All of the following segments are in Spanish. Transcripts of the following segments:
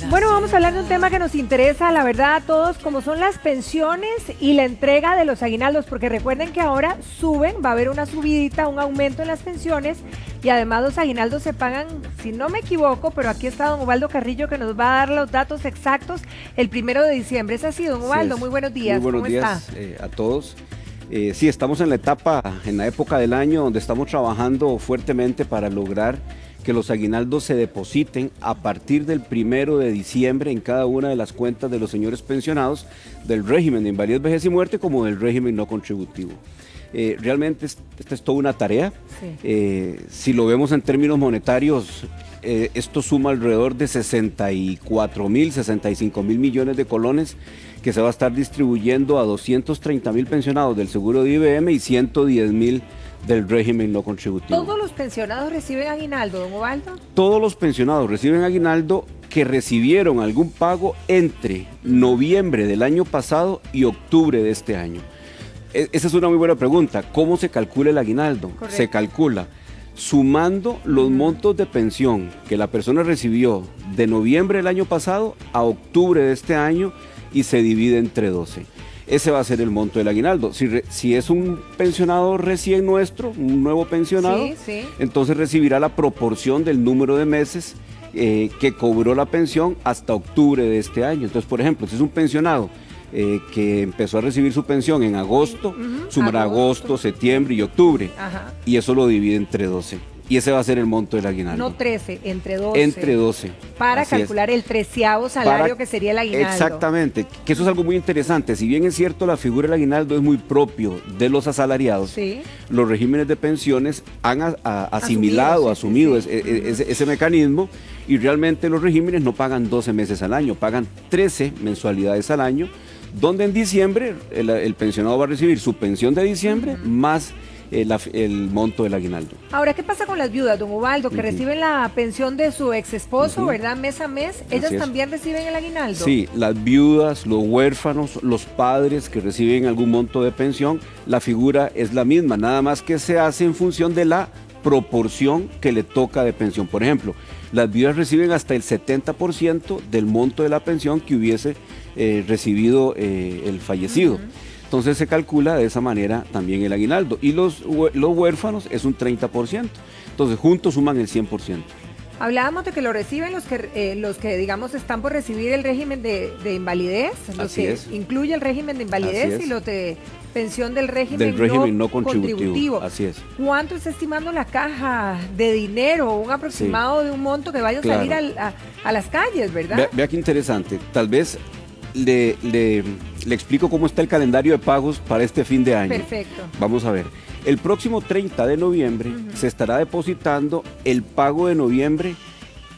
Bueno, vamos a hablar de un tema que nos interesa, la verdad, a todos, como son las pensiones y la entrega de los aguinaldos, porque recuerden que ahora suben, va a haber una subidita, un aumento en las pensiones, y además los aguinaldos se pagan, si no me equivoco, pero aquí está don Ubaldo Carrillo que nos va a dar los datos exactos el 1 de diciembre. ¿Es así, don Ubaldo? Sí, muy buenos días. Muy buenos días a todos. Sí, estamos en la época del año donde estamos trabajando fuertemente para lograr que los aguinaldos se depositen a partir del 1 de diciembre en cada una de las cuentas de los señores pensionados del régimen de invalidez, vejez y muerte como del régimen no contributivo. Realmente esta es toda una tarea. Sí. Si lo vemos en términos monetarios, esto suma alrededor de 64.000, 65.000 millones de colones que se va a estar distribuyendo a 230.000 pensionados del seguro de IBM y 110.000 del régimen no contributivo. ¿Todos los pensionados reciben aguinaldo, don Ubaldo? Todos los pensionados reciben aguinaldo que recibieron algún pago entre noviembre del año pasado y octubre de este año. Esa es una muy buena pregunta. ¿Cómo se calcula el aguinaldo? Correcto. Se calcula sumando los montos de pensión que la persona recibió de noviembre del año pasado a octubre de este año y se divide entre 12. Ese va a ser el monto del aguinaldo. Si es un pensionado recién nuestro, un nuevo pensionado, sí. Entonces recibirá la proporción del número de meses que cobró la pensión hasta octubre de este año. Entonces, por ejemplo, si es un pensionado que empezó a recibir su pensión en agosto, sumará agosto, septiembre y octubre, y eso lo divide entre 12. Y ese va a ser el monto del aguinaldo. No 13, entre 12. Entre 12. Para calcular el 13º salario que sería el aguinaldo. Exactamente, que eso es algo muy interesante. Si bien es cierto la figura del aguinaldo es muy propio de los asalariados, sí. Los regímenes de pensiones han asumido ese mecanismo, y realmente los regímenes no pagan 12 meses al año, pagan 13 mensualidades al año, donde en diciembre el pensionado va a recibir su pensión de diciembre más el monto del aguinaldo. Ahora, ¿qué pasa con las viudas, don Ubaldo, que reciben la pensión de su ex esposo, ¿verdad? Mes a mes, ¿ellas también reciben el aguinaldo? Sí, las viudas, los huérfanos, los padres que reciben algún monto de pensión, la figura es la misma, nada más que se hace en función de la proporción que le toca de pensión. Por ejemplo, las viudas reciben hasta el 70% del monto de la pensión que hubiese recibido el fallecido. Entonces se calcula de esa manera también el aguinaldo. Y los huérfanos es un 30%. Entonces juntos suman el 100%. Hablábamos de que lo reciben los que digamos están por recibir el régimen de invalidez, incluye el régimen de invalidez y los de pensión del régimen no contributivo. Así es. ¿Cuánto está estimando la caja de dinero, un aproximado de un monto que vaya a salir a las calles, verdad? Vea qué interesante. Tal vez le explico cómo está el calendario de pagos para este fin de año. Perfecto. Vamos a ver. El próximo 30 de noviembre se estará depositando el pago de noviembre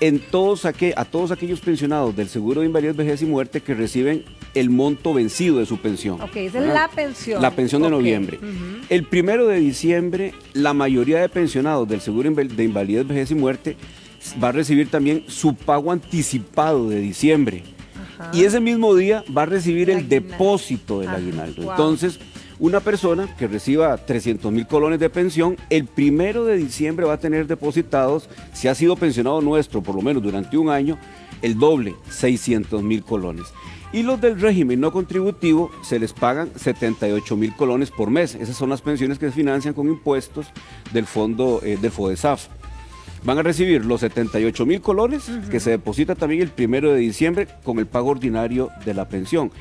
a todos aquellos pensionados del seguro de invalidez, vejez y muerte que reciben el monto vencido de su pensión. Ok, esa es la pensión. La pensión de noviembre. El 1 de diciembre, la mayoría de pensionados del seguro de invalidez, vejez y muerte va a recibir también su pago anticipado de diciembre. Y ese mismo día va a recibir el depósito del aguinaldo. Wow. Entonces, una persona que reciba 300.000 colones de pensión, el 1 de diciembre va a tener depositados, si ha sido pensionado nuestro por lo menos durante un año, el doble, 600.000 colones. Y los del régimen no contributivo se les pagan 78.000 colones por mes. Esas son las pensiones que se financian con impuestos del fondo del FODESAF. Van a recibir los 78.000 colones que se deposita también el 1 de diciembre con el pago ordinario de la pensión.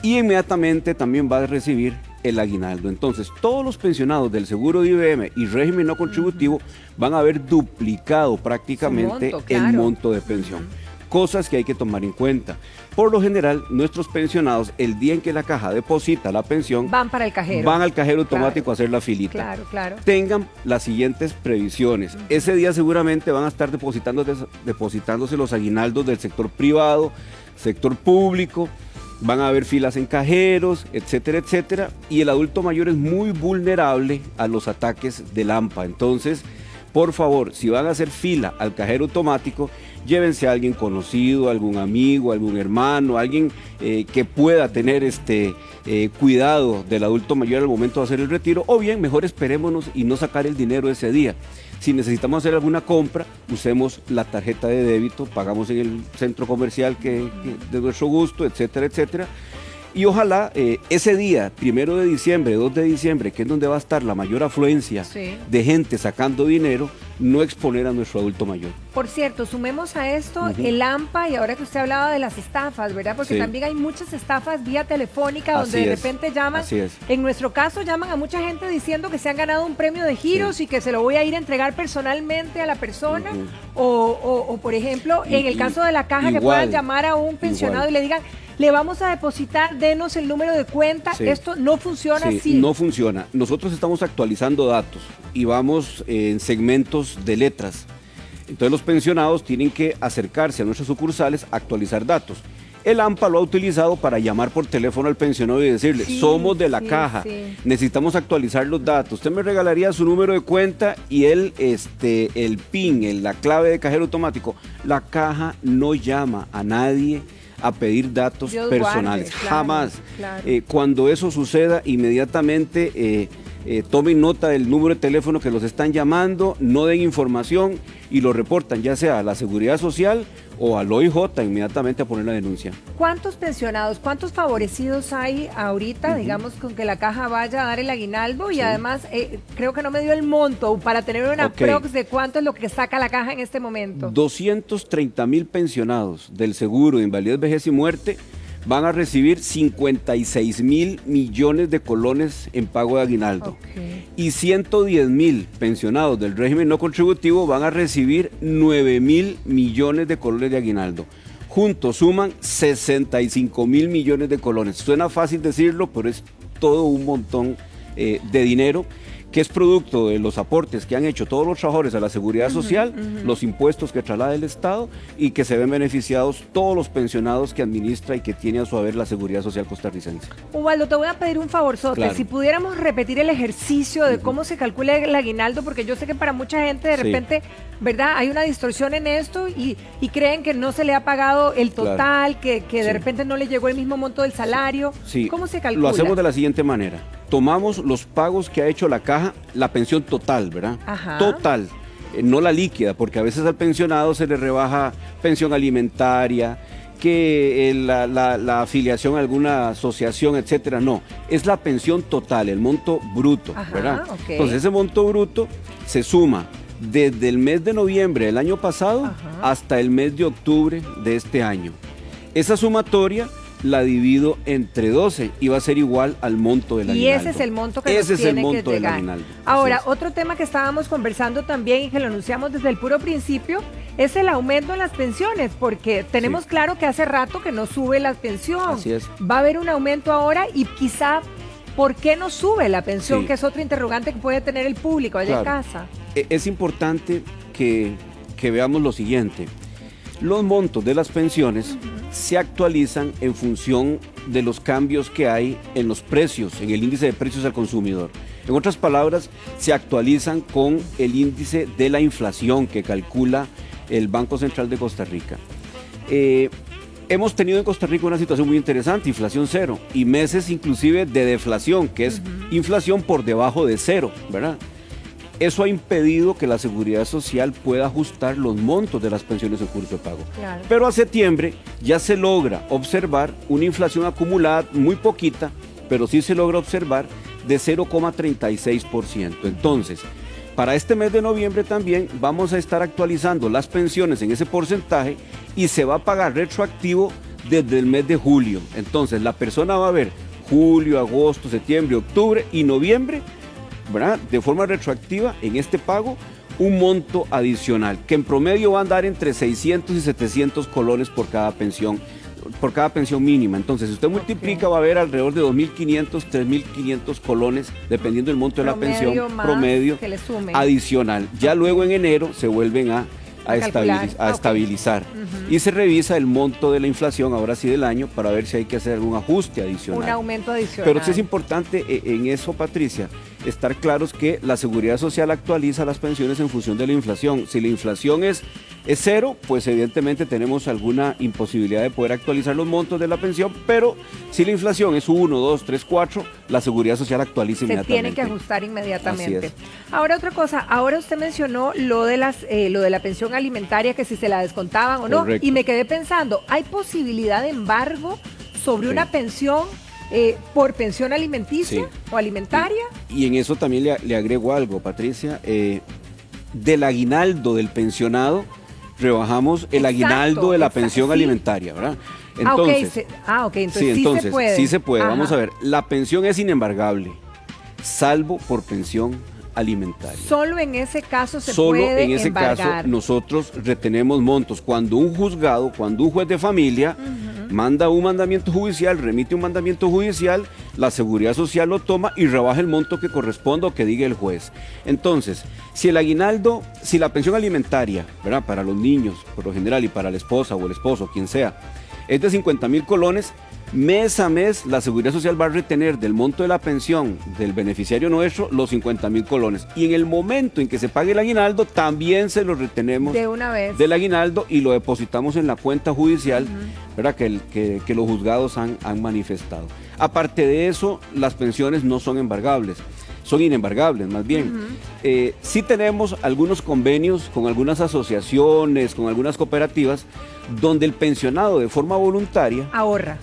Y inmediatamente también va a recibir el aguinaldo. Entonces, todos los pensionados del seguro de IBM y régimen no contributivo van a haber duplicado prácticamente el monto de pensión. Cosas que hay que tomar en cuenta. Por lo general, nuestros pensionados, el día en que la caja deposita la pensión, van para el cajero. Van al cajero automático a hacer la filita. Claro. Tengan las siguientes previsiones. Ese día seguramente van a estar depositándose los aguinaldos del sector privado, sector público, van a haber filas en cajeros, etcétera, etcétera. Y el adulto mayor es muy vulnerable a los ataques del AMPA. Entonces, por favor, si van a hacer fila al cajero automático, llévense a alguien conocido, algún amigo, algún hermano, alguien que pueda tener cuidado del adulto mayor al momento de hacer el retiro, o bien mejor esperémonos y no sacar el dinero ese día. Si necesitamos hacer alguna compra, usemos la tarjeta de débito, pagamos en el centro comercial de nuestro gusto, etcétera, etcétera. Y ojalá ese día, 1 de diciembre, 2 de diciembre, que es donde va a estar la mayor afluencia de gente sacando dinero, no exponer a nuestro adulto mayor. Por cierto, sumemos a esto el AMPA, y ahora que usted hablaba de las estafas, ¿verdad? Porque también hay muchas estafas vía telefónica donde de repente llaman. En nuestro caso llaman a mucha gente diciendo que se han ganado un premio de giros y que se lo voy a ir a entregar personalmente a la persona. O por ejemplo, en el caso de la caja, que puedan llamar a un pensionado y le digan: le vamos a depositar, denos el número de cuenta. Esto no funciona así. No funciona. Nosotros estamos actualizando datos y vamos en segmentos de letras. Entonces los pensionados tienen que acercarse a nuestras sucursales a actualizar datos. El AMPA lo ha utilizado para llamar por teléfono al pensionado y decirle: somos de la caja, necesitamos actualizar los datos. Usted me regalaría su número de cuenta y el PIN, la clave de cajero automático. La caja no llama a nadie a pedir datos personales, jamás. Cuando eso suceda, inmediatamente tomen nota del número de teléfono que los están llamando, no den información y lo reportan ya sea a la Seguridad Social o al OIJ inmediatamente a poner la denuncia. ¿Cuántos pensionados, cuántos favorecidos hay ahorita, digamos, con que la caja vaya a dar el aguinaldo? Y además, creo que no me dio el monto para tener una prox de cuánto es lo que saca la caja en este momento. 230,000 pensionados del seguro de invalidez, vejez y muerte van a recibir 56,000 millones de colones en pago de aguinaldo. Y 110,000 pensionados del régimen no contributivo van a recibir 9,000 millones de colones de aguinaldo. Juntos suman 65,000 millones de colones. Suena fácil decirlo, pero es todo un montón de dinero, que es producto de los aportes que han hecho todos los trabajadores a la Seguridad Social, los impuestos que traslada el Estado, y que se ven beneficiados todos los pensionados que administra y que tiene a su haber la Seguridad Social costarricense. Ubaldo, te voy a pedir un favorzote, si pudiéramos repetir el ejercicio de cómo se calcula el aguinaldo, porque yo sé que para mucha gente de repente, ¿verdad?, hay una distorsión en esto y creen que no se le ha pagado el total, que de repente no le llegó el mismo monto del salario. ¿Cómo se calcula? Lo hacemos de la siguiente manera. Tomamos los pagos que ha hecho la caja, la pensión total, ¿verdad? Total, no la líquida, porque a veces al pensionado se le rebaja pensión alimentaria, que la afiliación a alguna asociación, etcétera. No, es la pensión total, el monto bruto, ¿verdad? Entonces ese monto bruto se suma desde el mes de noviembre del año pasado hasta el mes de octubre de este año. Esa sumatoria la divido entre 12 y va a ser igual al monto del aguinaldo. Y ese es el monto que nos tiene que llegar. Ahora, otro tema que estábamos conversando también y que lo anunciamos desde el puro principio es el aumento en las pensiones, porque tenemos claro que hace rato que no sube la pensión. Así es. Va a haber un aumento ahora y quizá, ¿por qué no sube la pensión? Que es otro interrogante que puede tener el público allá en casa. Es importante que veamos lo siguiente. Los montos de las pensiones se actualizan en función de los cambios que hay en los precios, en el índice de precios al consumidor. En otras palabras, se actualizan con el índice de la inflación que calcula el Banco Central de Costa Rica. Hemos tenido en Costa Rica una situación muy interesante, inflación cero, y meses inclusive de deflación, que es inflación por debajo de cero, ¿verdad? Eso ha impedido que la Seguridad Social pueda ajustar los montos de las pensiones en curso de pago. Pero a septiembre ya se logra observar una inflación acumulada muy poquita, pero sí se logra observar de 0,36%. Entonces, para este mes de noviembre también vamos a estar actualizando las pensiones en ese porcentaje y se va a pagar retroactivo desde el mes de julio. Entonces, la persona va a ver julio, agosto, septiembre, octubre y noviembre, ¿verdad?, de forma retroactiva en este pago un monto adicional que en promedio va a andar entre 600 y 700 colones por cada pensión mínima. Entonces, si usted multiplica, va a haber alrededor de 2.500, 3.500 colones, dependiendo del monto de la pensión promedio adicional. Ya luego en enero se vuelven a estabilizar. Y se revisa el monto de la inflación, ahora sí del año, para ver si hay que hacer algún ajuste adicional. Un aumento adicional. Pero sí es importante en eso, Patricia, estar claros que la Seguridad Social actualiza las pensiones en función de la inflación. Si la inflación es es cero, pues evidentemente tenemos alguna imposibilidad de poder actualizar los montos de la pensión, pero si la inflación es 1, 2, 3, 4, la Seguridad Social actualiza inmediatamente. Se tiene que ajustar inmediatamente. Así es. Ahora otra cosa, ahora usted mencionó lo de la pensión alimentaria, que si se la descontaban o no, Correcto. y me quedé pensando, ¿hay posibilidad de embargo sobre Sí. una pensión por pensión alimenticia o alimentaria? Y en eso también le agrego algo, Patricia, del aguinaldo del pensionado, rebajamos el Exacto, aguinaldo de la pensión sí. alimentaria, ¿verdad? Entonces sí se puede. Sí se puede. Ajá. Vamos a ver, la pensión es inembargable, salvo por pensión alimentaria. Solo en ese caso se Solo puede en ese embargar. caso nosotros retenemos montos. Cuando un juzgado, cuando un juez de familia manda un mandamiento judicial, remite un mandamiento judicial, la Seguridad Social lo toma y rebaja el monto que corresponda o que diga el juez. Entonces, si el aguinaldo, si la pensión alimentaria, ¿verdad?, para los niños por lo general y para la esposa o el esposo, quien sea, es de 50,000 colones, mes a mes la Seguridad Social va a retener del monto de la pensión del beneficiario nuestro los 50,000 colones. Y en el momento en que se pague el aguinaldo, también se lo retenemos De una vez. del aguinaldo y lo depositamos en la cuenta judicial, ¿verdad?, que los juzgados han manifestado. Aparte de eso, las pensiones no son embargables, son inembargables más bien. Sí tenemos algunos convenios con algunas asociaciones, con algunas cooperativas, donde el pensionado de forma voluntaria ahorra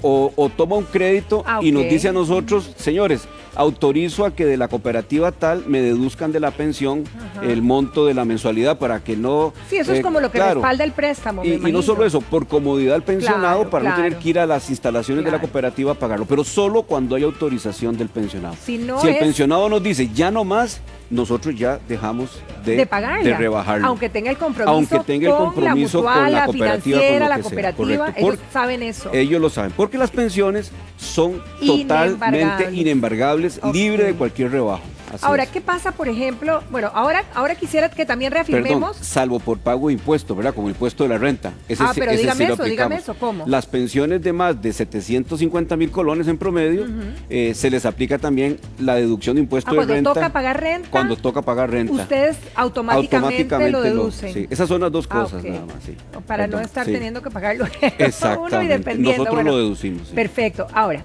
o toma un crédito y nos dice a nosotros, señores, autorizo a que de la cooperativa tal me deduzcan de la pensión el monto de la mensualidad para que no... Sí, eso es como lo que respalda el préstamo, me y no imagino. solo eso, por comodidad al pensionado, Claro, para no tener claro. que ir a las instalaciones de la Claro. cooperativa a pagarlo, pero solo cuando hay autorización del pensionado. Si no el es- pensionado nos dice, ya no más, nosotros ya dejamos de pagarla, de rebajarlo. aunque tenga el compromiso, Aunque tenga el compromiso con la con mutual, la la cooperativa, financiera, con lo la que sea, cooperativa, correcto. ellos saben eso. Ellos lo saben, porque las pensiones son totalmente Inembargables. inembargables, Ok. libre de cualquier rebajo. Así Ahora, es. ¿qué pasa, por ejemplo? Bueno, ahora quisiera que también Perdón, reafirmemos. salvo por pago de impuestos, ¿verdad? Como el impuesto de la renta. Ah, pero ese dígame lo eso, dígame aplicamos. eso, ¿cómo? Las pensiones de más de 750,000 colones en promedio, se les aplica también la deducción de impuesto de Cuando renta. toca pagar renta, Cuando toca pagar renta. ustedes automáticamente lo deducen. Sí, esas son las dos Ah, cosas ok. nada más. Sí. Para Perdón, no estar sí. teniendo que pagarlo uno y Exactamente. dependiendo. Nosotros Bueno, lo deducimos. Sí. Perfecto. Ahora,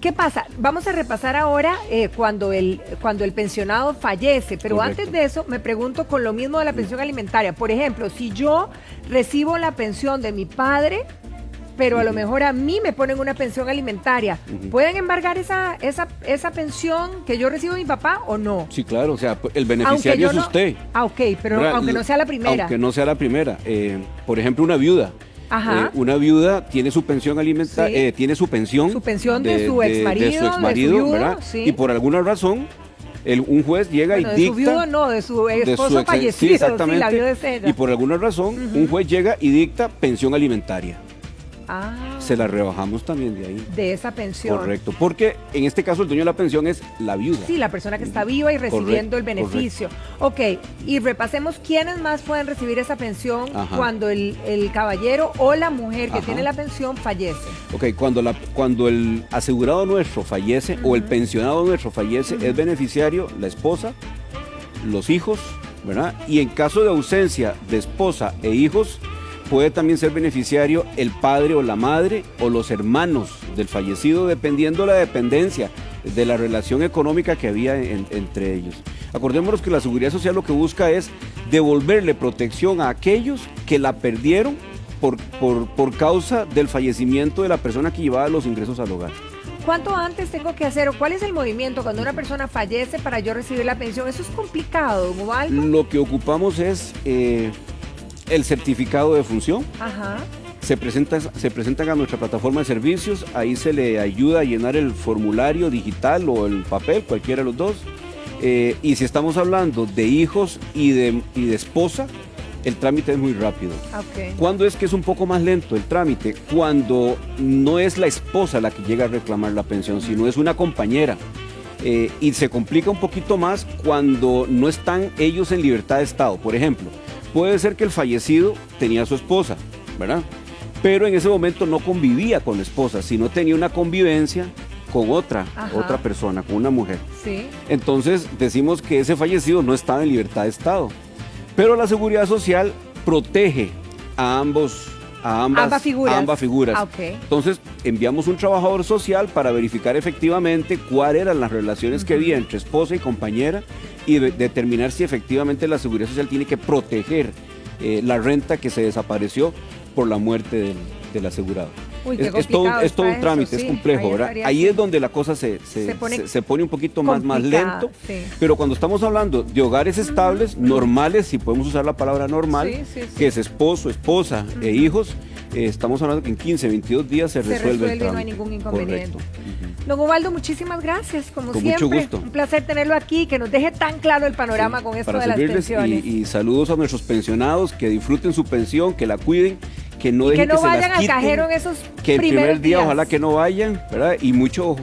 ¿qué pasa? Vamos a repasar ahora cuando el pensionado fallece, pero Correcto. antes de eso me pregunto con lo mismo de la pensión alimentaria. Por ejemplo, si yo recibo la pensión de mi padre, pero a lo mejor a mí me ponen una pensión alimentaria, ¿pueden embargar esa pensión que yo recibo de mi papá o no? Sí, claro, o sea, el beneficiario es usted. Ah, ok, pero ¿Verdad? aunque no sea la primera. Aunque no sea la primera. Por ejemplo, una viuda. Ajá. Una viuda tiene su pensión alimentaria, Sí. tiene su pensión. Su pensión de su exmarido, de su exmarido, de su viudo, ¿verdad? sí. Y por alguna razón, un juez llega Bueno, y de dicta... su viudo no, de su esposo fallecido. Sí, exactamente. La viuda es ella. Y por alguna razón, un juez llega y dicta pensión alimentaria. Ah, Se la rebajamos también de ahí. de esa pensión. Correcto, porque en este caso el dueño de la pensión es la viuda. Sí, la persona que está viva y recibiendo Correcto, el beneficio. Ok, y repasemos quiénes más pueden recibir esa pensión Ajá. cuando el caballero o la mujer que Ajá. tiene la pensión fallece. Ok, cuando el asegurado nuestro fallece o el pensionado nuestro fallece, es beneficiario la esposa, los hijos, ¿verdad? Y en caso de ausencia de esposa e hijos, puede también ser beneficiario el padre o la madre o los hermanos del fallecido, dependiendo la dependencia de la relación económica que había entre ellos. Acordémonos que la Seguridad Social lo que busca es devolverle protección a aquellos que la perdieron por causa del fallecimiento de la persona que llevaba los ingresos al hogar. ¿Cuánto antes tengo que hacer o cuál es el movimiento cuando una persona fallece para yo recibir la pensión? Eso es complicado, ¿no, Ubaldo? Lo que ocupamos es el certificado de función. Ajá. Se presentan a nuestra plataforma de servicios, ahí se le ayuda a llenar el formulario digital o el papel, cualquiera de los dos. Y si estamos hablando de hijos y de esposa, el trámite es muy rápido. Ok. ¿Cuándo es que es un poco más lento el trámite? Cuando no es la esposa la que llega a reclamar la pensión, sino es una compañera. Y se complica un poquito más cuando no están ellos en libertad de estado. Por ejemplo, puede ser que el fallecido tenía a su esposa, ¿verdad? Pero en ese momento no convivía con la esposa, sino tenía una convivencia con otra persona, con una mujer. Sí. Entonces decimos que ese fallecido no estaba en libertad de estado. Pero la Seguridad Social protege a ambas figuras. Ah, okay. Entonces, enviamos un trabajador social para verificar efectivamente cuáles eran las relaciones que había entre esposa y compañera y determinar si efectivamente la Seguridad Social tiene que proteger la renta que se desapareció por la muerte del asegurado. Uy, es todo un trámite, sí, es complejo, ¿verdad? Ahí es donde la cosa se pone un poquito más lento, sí. Pero cuando estamos hablando de hogares estables, normales, si podemos usar la palabra normal, que es esposo, esposa e hijos, estamos hablando que en 15, 22 días se resuelve el trámite. Y no hay ningún inconveniente. Don Ubaldo, muchísimas gracias, como con siempre. Mucho gusto. Un placer tenerlo aquí, que nos deje tan claro el panorama con esto de las pensiones. Y saludos a nuestros pensionados, que disfruten su pensión, que la cuiden, que no dejen que no que vayan se las al quiten, cajero en esos que el primer día días. ojalá que no vayan, ¿verdad? Y mucho ojo.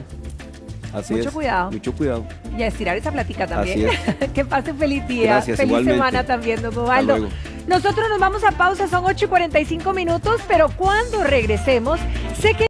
Mucho cuidado. Mucho cuidado. Y a estirar esa plática también. Así es. Que pase feliz día. Gracias, feliz igualmente. semana también, don Ubaldo. Nosotros nos vamos a pausa, son 8:45 minutos, pero cuando regresemos, sé que